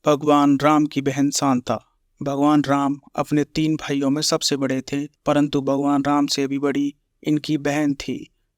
भगवान राम की बहन शांता। भगवान राम अपने 3 भाइयों में सबसे बड़े थे, परंतु भगवान राम से भी बड़ी इनकी बहन थी,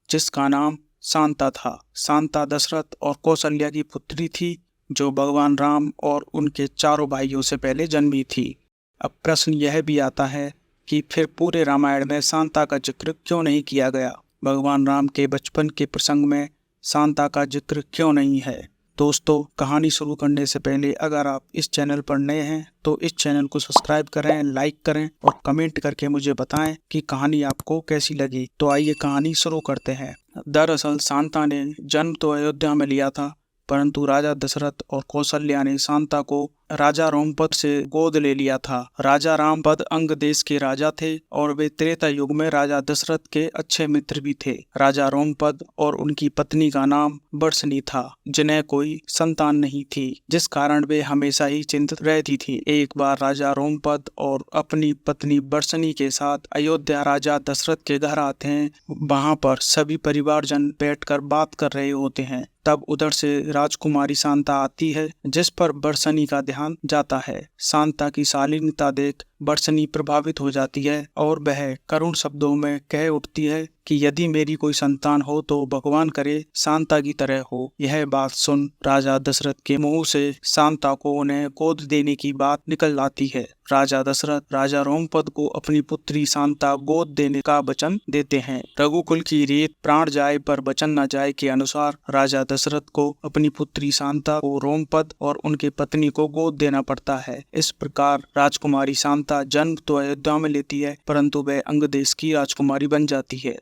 जिसका नाम शांता था। शांता दशरथ और कौशल्या की पुत्री थी, जो भगवान राम और उनके चारों भाइयों से पहले जन्मी थी। अब प्रश्न यह भी आता है कि फिर पूरे रामायण में शांता का जिक्र क्यों नहीं किया गया? भगवान राम के बचपन के प्रसंग में शांता का जिक्र क्यों नहीं है? दोस्तों, कहानी शुरू करने से पहले अगर आप इस चैनल पर नए हैं तो इस चैनल को सब्सक्राइब करें, लाइक करें और कमेंट करके मुझे बताएं कि कहानी आपको कैसी लगी। तो आइए कहानी शुरू करते हैं। दरअसल शांता ने जन्म तो अयोध्या में लिया था, परंतु राजा दशरथ और कौशल्या ने शांता को राजा रोमपद से गोद ले लिया था। राजा रामपद अंग देश के राजा थे और वे त्रेता युग में राजा दशरथ के अच्छे मित्र भी थे। राजा रोमपद और उनकी पत्नी का नाम बरसनी था, जिन्हें कोई संतान नहीं थी, जिस कारण वे हमेशा ही चिंतित रहती थी। एक बार राजा रोमपद और अपनी पत्नी बरसनी के साथ अयोध्या राजा दशरथ के घर आते हैं। वहां पर सभी परिवारजन बैठकर बात कर रहे होते हैं। तब उधर से राजकुमारी शांता आती है, जिस पर बरसनी का ध्यान जाता है। शांता की शालीनता देख बरसनी प्रभावित हो जाती है और वह करुण शब्दों में कह उठती है कि यदि मेरी कोई संतान हो तो भगवान करे शांता की तरह हो। यह बात सुन राजा दशरथ के मुंह से शांता को उन्हें गोद देने की बात निकल आती है। राजा दशरथ राजा रोमपद को अपनी पुत्री शांता गोद देने का वचन देते हैं। रघुकुल की रीत प्राण जाए पर वचन न जाए के अनुसार राजा दशरथ को अपनी पुत्री शांता को रोमपद और उनके पत्नी को गोद देना पड़ता है। इस प्रकार राजकुमारी शांता जन्म तो अयोध्या में लेती है, परंतु वह अंग देश की राजकुमारी बन जाती है।